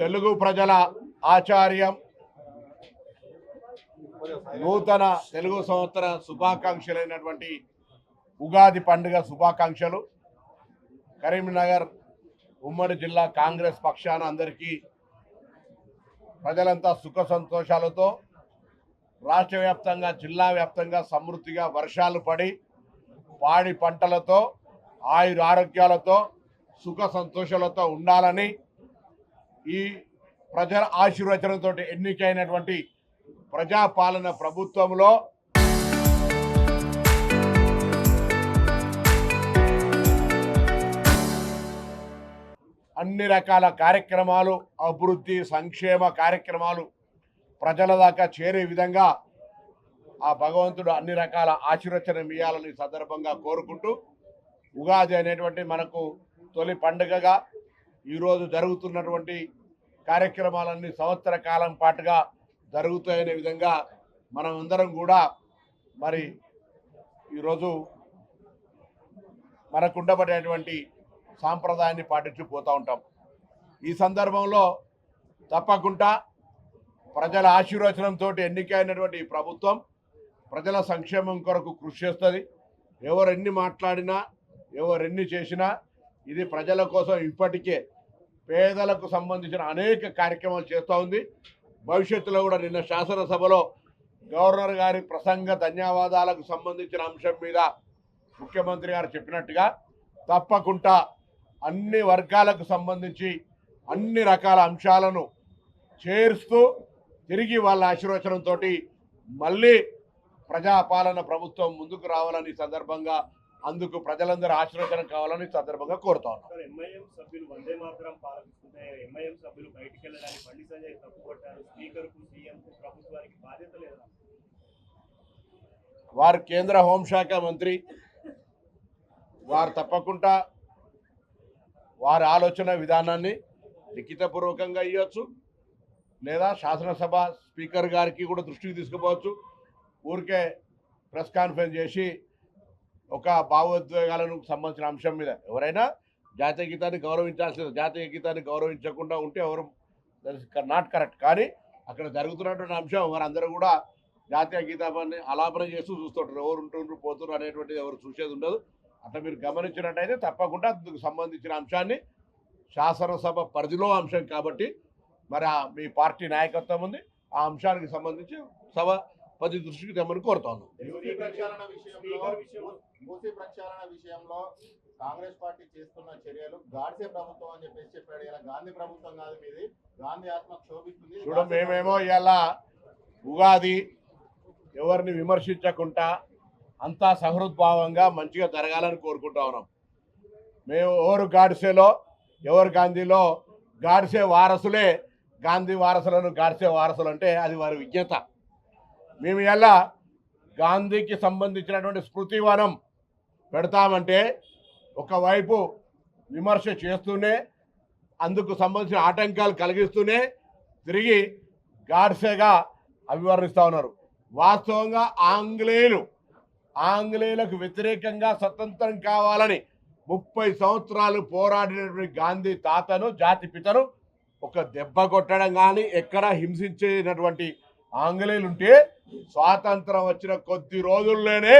తెలుగు ప్రజల ఆచార్యం నూతన తెలుగు సంవత్సర శుభాకాంక్షలైనటువంటి ఉగాది పండుగ శుభాకాంక్షలు. కరీంనగర్ ఉమ్మడి జిల్లా కాంగ్రెస్ పక్షాన అందరికీ ప్రజలంతా సుఖ సంతోషాలతో రాష్ట్ర వ్యాప్తంగా జిల్లా వ్యాప్తంగా సమృద్ధిగా వర్షాలు పడి పాడి పంటలతో ఆయుర ఆరోగ్యాలతో సుఖ సంతోషాలతో ఉండాలని ఈ ప్రజల ఆశీర్వచనంతో ఎన్నికైనటువంటి ప్రజాపాలన ప్రభుత్వంలో అన్ని రకాల కార్యక్రమాలు అభివృద్ధి సంక్షేమ కార్యక్రమాలు ప్రజల దాకా చేరే విధంగా ఆ భగవంతుడు అన్ని రకాల ఆశీర్వచనం ఇవ్వాలని సందర్భంగా కోరుకుంటూ ఉగాది అనేటువంటి మనకు తొలి పండుగగా ఈరోజు జరుగుతున్నటువంటి కార్యక్రమాలన్నీ సంవత్సర కాలం పాటుగా జరుగుతాయనే విధంగా మనం అందరం కూడా మరి ఈరోజు మనకు ఉండబడేటువంటి సాంప్రదాయాన్ని పాటించి పోతూ ఉంటాం. ఈ సందర్భంలో తప్పకుండా ప్రజల ఆశీర్వచనంతో ఎన్నికైనటువంటి ఈ ప్రభుత్వం ప్రజల సంక్షేమం కొరకు కృషి చేస్తుంది. ఎవరెన్ని మాట్లాడినా ఎవరెన్ని చేసినా ఇది ప్రజల కోసం ఇప్పటికే పేదలకు సంబంధించిన అనేక కార్యక్రమాలు చేస్తూ ఉంది. భవిష్యత్తులో కూడా నిన్న శాసనసభలో గవర్నర్ గారి ప్రసంగ ధన్యవాదాలకు సంబంధించిన అంశం మీద ముఖ్యమంత్రి గారు చెప్పినట్టుగా తప్పకుండా అన్ని వర్గాలకు సంబంధించి అన్ని రకాల అంశాలను చేరుస్తూ తిరిగి వాళ్ళ ఆశీర్వచనంతో మళ్ళీ ప్రజాపాలన ప్రభుత్వం ముందుకు రావాలని సందర్భంగా అందుకు ప్రజలందరూ ఆశీర్వచనం కావాలని సందర్భంగా కోరుతా ఉన్నాం. వారు కేంద్ర హోంశాఖ మంత్రి, వారు తప్పకుండా వారి ఆలోచన విధానాన్ని లిఖితపూర్వకంగా ఇవ్వచ్చు, లేదా శాసనసభ స్పీకర్ గారికి కూడా దృష్టికి తీసుకుపోవచ్చు. ఊరికే ప్రెస్ కాన్ఫరెన్స్ చేసి ఒక భావోద్వేగాలకు సంబంధించిన అంశం మీద ఎవరైనా జాతీయ గీతాన్ని గౌరవించాల్సింది. జాతీయ గీతాన్ని గౌరవించకుండా ఉంటే ఎవరు నాట్ కరెక్ట్. కానీ అక్కడ జరుగుతున్నటువంటి అంశం వారందరూ కూడా జాతీయ గీతాన్ని ఆలాపన చేస్తూ చూస్తుంటారు. ఎవరు ఉంటుండ్రు పోతున్నారు అనేటువంటిది ఎవరు చూసేది ఉండదు. అట్లా మీరు గమనించినట్టయితే తప్పకుండా అందుకు సంబంధించిన అంశాన్ని శాసనసభ పరిధిలో అంశం కాబట్టి మరి మీ పార్టీ నాయకత్వం ఉంది, ఆ అంశానికి సంబంధించి సభ పది దృష్టికి తెమ్మని కోరుతాను. మూసీ ప్రక్షాళన విషయంలో కాంగ్రెస్ పార్టీ చేస్తున్న చర్యలు గాడ్సే ప్రభుత్వం అని చెప్పాడు. ఇలా గాంధీ ప్రభుత్వం కాదు, మీది గాంధీ ఆత్మ క్షోభిస్తుంది. చూడ మేమేమో ఇలా ఉగాది ఎవరిని విమర్శించకుండా అంతా సహృద్భావంగా మంచిగా జరగాలని కోరుకుంటా ఉన్నాం. మేము ఎవరు గాడ్సేలో ఎవరు గాంధీలో గాడ్సే వారసులే గాంధీ వారసులను గాడ్సే వారసులు అంటే అది వారి విజ్ఞత. మేము ఇలా గాంధీకి సంబంధించినటువంటి స్మృతివనం పెడతామంటే ఒకవైపు విమర్శ చేస్తూనే అందుకు సంబంధించిన ఆటంకాలు కలిగిస్తూనే తిరిగి గాడ్సేగా అభివర్ణిస్తూ ఉన్నారు. వాస్తవంగా ఆంగ్లేయులకు వ్యతిరేకంగా స్వతంత్రం కావాలని 30 సంవత్సరాలు పోరాడినటువంటి గాంధీ తాతను జాతిపితను ఒక దెబ్బ కొట్టడం కానీ ఎక్కడా హింసించేటటువంటి ఆంగ్లేయులు ఉంటే స్వాతంత్రం వచ్చిన కొద్ది రోజుల్లోనే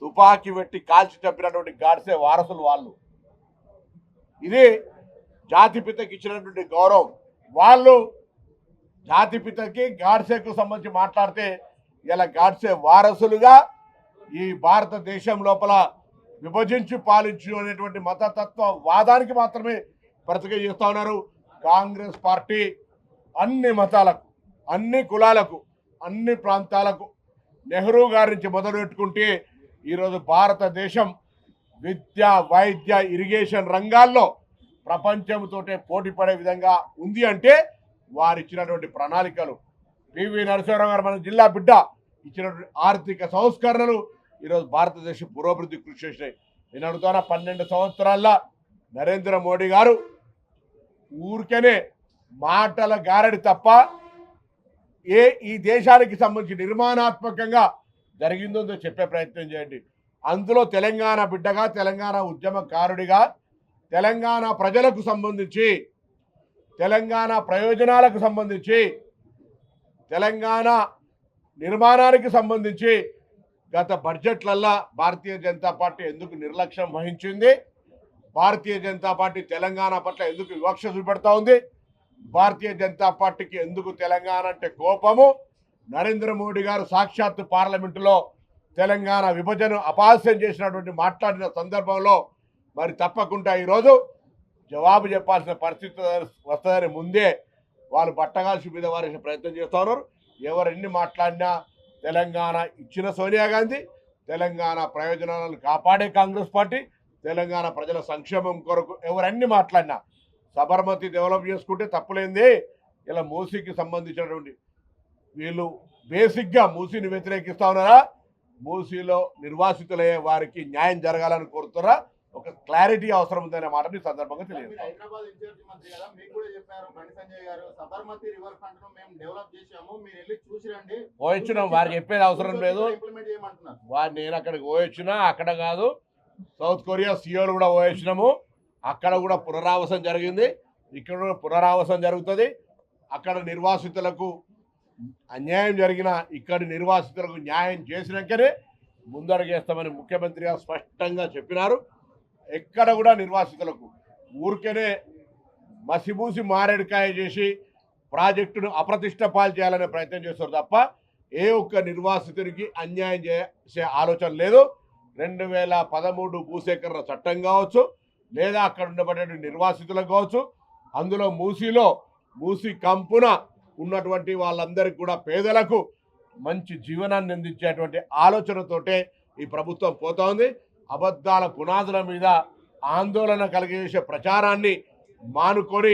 తుపాకీ పెట్టి కాల్చి చంపినటువంటి గాడ్సే వారసులు వాళ్ళు. ఇది జాతిపితకి ఇచ్చినటువంటి గౌరవం. వాళ్ళు జాతిపితకి గాడ్సేకు సంబంధించి మాట్లాడితే ఇలా గాడ్సే వారసులుగా ఈ భారతదేశం లోపల విభజించి పాలించు అనేటువంటి మతతత్వ వాదానికి మాత్రమే ప్రతిక చేస్తూ ఉన్నారు. కాంగ్రెస్ పార్టీ అన్ని మతాలకు, అన్ని కులాలకు, అన్ని ప్రాంతాలకు నెహ్రూ గారి నుంచి మొదలుపెట్టుకుంటే ఈరోజు భారతదేశం విద్య, వైద్య, ఇరిగేషన్ రంగాల్లో ప్రపంచంతోటే పోటీ పడే విధంగా ఉంది అంటే వారు ఇచ్చినటువంటి ప్రణాళికలు. పివి నరసింహారావు గారు మన జిల్లా బిడ్డ ఇచ్చినటువంటి ఆర్థిక సంస్కరణలు ఈరోజు భారతదేశం పురోభివృద్ధి కృషి చేసినాయి. నేను అడుగుతున్నా 12 సంవత్సరాల్లో నరేంద్ర మోడీ గారు ఊరికనే మాటల గారడి తప్ప ఈ దేశానికి సంబంధించి నిర్మాణాత్మకంగా జరిగిందో చెప్పే ప్రయత్నం చేయండి. అందులో తెలంగాణ బిడ్డగా, తెలంగాణ ఉద్యమకారుడిగా, తెలంగాణ ప్రజలకు సంబంధించి తెలంగాణ ప్రయోజనాలకు సంబంధించి, తెలంగాణ నిర్మాణానికి సంబంధించి గత బడ్జెట్లల్లో భారతీయ జనతా పార్టీ ఎందుకు నిర్లక్ష్యం వహించింది, భారతీయ జనతా పార్టీ తెలంగాణ పట్ల ఎందుకు వివక్ష చూపెడతా ఉంది, భారతీయ జనతా పార్టీకి ఎందుకు తెలంగాణ అంటే కోపము, నరేంద్ర మోడీ గారు సాక్షాత్తు పార్లమెంటులో తెలంగాణ విభజన అపహాస్యం చేసినటువంటి మాట్లాడిన సందర్భంలో మరి తప్పకుండా ఈరోజు జవాబు చెప్పాల్సిన పరిస్థితి వస్తుందని ముందే వాళ్ళు బట్టగాల్సి మీద వారేసే ప్రయత్నం చేస్తూ ఉన్నారు. ఎవరెన్ని మాట్లాడినా తెలంగాణ ఇచ్చిన సోనియా గాంధీ, తెలంగాణ ప్రయోజనాలను కాపాడే కాంగ్రెస్ పార్టీ, తెలంగాణ ప్రజల సంక్షేమం కొరకు ఎవరన్నీ మాట్లాడినా సబర్మతి డెవలప్ చేసుకుంటే తప్పులేంది. ఇలా మూసీకి సంబంధించినటువంటి వీళ్ళు బేసిక్గా మూసీని వ్యతిరేకిస్తా ఉన్నారా, మూసీలో నిర్వాసితులయ్యే వారికి న్యాయం జరగాలని కోరుతారా, ఒక క్లారిటీ అవసరం ఉందనే మాటని సందర్భంగా తెలియదు. హైదరాబాద్ ఇన్ఛార్జి మంత్రి కదా, మీకు కూడా చెప్పారు బండి సంజయ్ గారు, సబర్మతి రివర్ ఫ్రంట్ ను మేము డెవలప్ చేసాము, మీరు వెళ్ళి చూసి రండి. పోయొచ్చినాం, వారు చెప్పేది అవసరం లేదు. ఇంప్లిమెంట్ చేయమంటున్నారు. వారు నేను అక్కడికి పోయొచ్చినా, అక్కడ కాదు సౌత్ కొరియా సియోలు కూడా పోయొచ్చినాము, అక్కడ కూడా పునరావాసం జరిగింది, ఇక్కడ కూడా పునరావాసం జరుగుతుంది. అక్కడ నిర్వాసితులకు అన్యాయం జరిగిన ఇక్కడి నిర్వాసితులకు న్యాయం చేసినాకనే ముందడుగేస్తామని ముఖ్యమంత్రి గారు స్పష్టంగా చెప్పినారు. ఎక్కడ కూడా నిర్వాసితులకు ఊరికేనే మసిబూసి మారేడుకాయ చేసి ప్రాజెక్టును అప్రతిష్ట పాలు చేయాలనే ప్రయత్నం చేస్తారు తప్ప ఏ ఒక్క నిర్వాసితుడికి అన్యాయం చేసే ఆలోచన లేదు. 2013 భూసేకరణ చట్టం కావచ్చు, లేదా అక్కడ ఉండబడే నిర్వాసితులకు కావచ్చు, అందులో మూసీ కంపున ఉన్నటువంటి వాళ్ళందరికీ కూడా పేదలకు మంచి జీవనాన్ని అందించేటువంటి ఆలోచనతోటే ఈ ప్రభుత్వం పోతా ఉంది. అబద్ధాల పునాదుల మీద ఆందోళన కలిగేసే ప్రచారాన్ని మానుకొని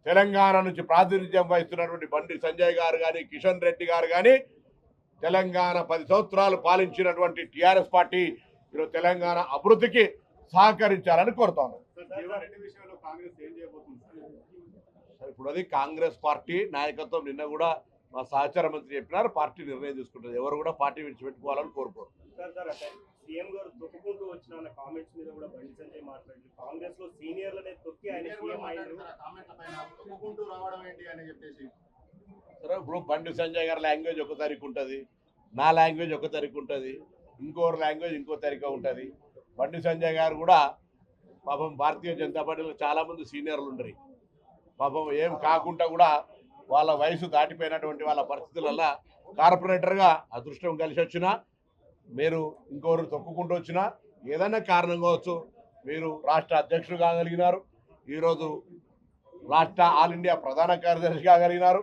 తెలంగాణ నుంచి ప్రాతినిధ్యం వహిస్తున్నటువంటి బండి సంజయ్ గారు కానీ, కిషన్ రెడ్డి గారు కానీ, తెలంగాణ 10 సంవత్సరాలు పాలించినటువంటి టీఆర్ఎస్ పార్టీ ఈరోజు తెలంగాణ అభివృద్ధికి సహకరించాలని కోరుతాను. ఇప్పుడు అది కాంగ్రెస్ పార్టీ నాయకత్వం నిన్న కూడా మా సహచార మంత్రి చెప్పినారు, పార్టీ నిర్ణయం తీసుకుంటుంది. ఎవరు కూడా పార్టీ విడిచిపెట్టుకోవాలని కోరుకోరు. సీఎం గారు తొక్కుకుంటూ వచ్చిన కామెంట్స్ మీద కూడా బండి సంజయ్ మాట్లాడి కాంగ్రెస్ లో సీనియర్లనే తొక్కి ఆయన సీఎం అయ్యారు, తొక్కుకుంటూ రావడం ఏంటి అని చెప్పేసి. సరే, ఇప్పుడు బండి సంజయ్ గారి లాంగ్వేజ్ ఒక తరీకు ఉంటుంది, నా లాంగ్వేజ్ ఒక తరీకు ఉంటుంది, ఇంకోరు లాంగ్వేజ్ ఇంకో తరీకా ఉంటుంది. బండి సంజయ్ గారు కూడా పాపం భారతీయ జనతా పార్టీలో చాలామంది సీనియర్లు ఉండరు. పాపం ఏం కాకుండా కూడా వాళ్ళ వయసు దాటిపోయినటువంటి వాళ్ళ పరిస్థితులలో కార్పొరేటర్గా అదృష్టం కలిసి వచ్చినా, మీరు ఇంకొకరు తొక్కుకుంటూ వచ్చినా, ఏదైనా కారణం కావచ్చు, మీరు రాష్ట్ర అధ్యక్షుడు కాగలిగినారు, ఈరోజు రాష్ట్ర ఆల్ ఇండియా ప్రధాన కార్యదర్శి కాగలిగినారు,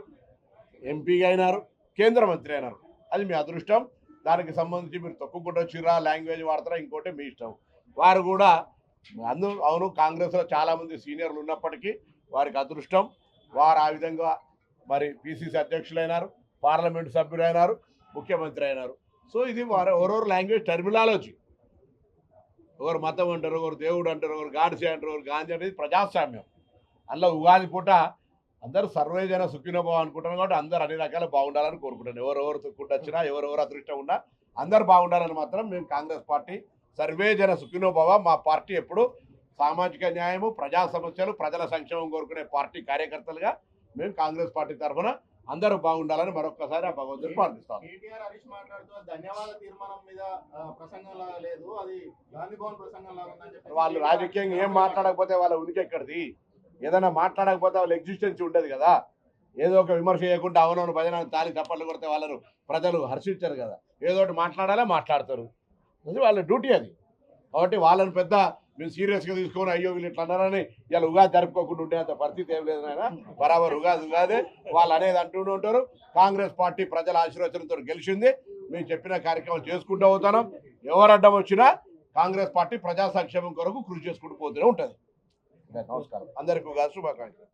ఎంపీగా అయినారు, కేంద్ర మంత్రి అయినారు. అది మీ అదృష్టం. దానికి సంబంధించి మీరు తొక్కుకుంటూ వచ్చిరా, లాంగ్వేజ్ వాడతారా, ఇంకోటి మీ ఇష్టం. వారు కూడా అవును, కాంగ్రెస్లో చాలామంది సీనియర్లు ఉన్నప్పటికీ వారికి అదృష్టం, వారు ఆ విధంగా మరి పిసిసి అధ్యక్షులైనారు, పార్లమెంటు సభ్యులైనారు, ముఖ్యమంత్రి అయినారు. సో ఇది వారు ఎవరెవరు లాంగ్వేజ్ టర్మినాలజీ, ఒకరు మతం అంటారు, ఒకరు దేవుడు అంటారు, ఒకరు గాడ్సే అంటారు, ఒకరు గాంధీ అనేది ప్రజాస్వామ్యం. అందులో ఉగాది పూట అందరూ సర్వేజన సుఖినోభావం అనుకుంటున్నాం కాబట్టి అందరూ అన్ని రకాల బాగుండాలని కోరుకుంటాను. ఎవరెవరు తొక్కుంటూ వచ్చినా, ఎవరెవరు అదృష్టం ఉన్నా అందరూ బాగుండాలని మాత్రం మేము కాంగ్రెస్ పార్టీ సర్వేజన సుఖినోభావ, మా పార్టీ ఎప్పుడు సామాజిక న్యాయము, ప్రజా సమస్యలు, ప్రజల సంక్షేమం కోరుకునే పార్టీ కార్యకర్తలుగా మేము కాంగ్రెస్ పార్టీ తరఫున అందరూ బాగుండాలని మరొకసారి ఆ భగవంతుని ప్రార్థిస్తాం. కేటీఆర్ హరీష్ మాట్లాడుతూ ధన్యవాద తీర్మానం మీద ప్రసంగం లాగా లేదు, అది గాంధీ భవన్ ప్రసంగం లాగా ఉందని చెప్పి వాళ్ళు రాజకీయంగా ఏం మాట్లాడకపోతే వాళ్ళ ఉనికి ఎక్కడిది? ఏదైనా మాట్లాడకపోతే వాళ్ళ ఎగ్జిస్టెన్స్ ఉండదు కదా. ఏదో ఒక విమర్శ చేయకుండా అవునవును భజన తాలి చప్పట్లు కొడితే వాళ్ళను ప్రజలు హర్షించారు కదా. ఏదో ఒకటి మాట్లాడాలా, మాట్లాడతారు, అది వాళ్ళ డ్యూటీ అది. కాబట్టి వాళ్ళని పెద్ద మేము సీరియస్గా తీసుకొని అయ్యో వీళ్ళు ఇట్లా అన్నారని ఇలా ఉగాది జరుపుకోకుండా ఉండేంత పరిస్థితి ఏం లేదు నాయన. బరాబర్ ఉగాదే వాళ్ళు అనేది అంటూ ఉంటారు. కాంగ్రెస్ పార్టీ ప్రజల ఆశీర్వచనంతో గెలిచింది. మేము చెప్పిన కార్యక్రమాలు చేసుకుంటూ పోతున్నాం. ఎవరు అడ్డం వచ్చినా కాంగ్రెస్ పార్టీ ప్రజా సంక్షేమం కొరకు కృషి చేసుకుంటూ పోతూనే ఉంటుంది. నమస్కారం, అందరికీ ఉగాది శుభాకాంక్షలు.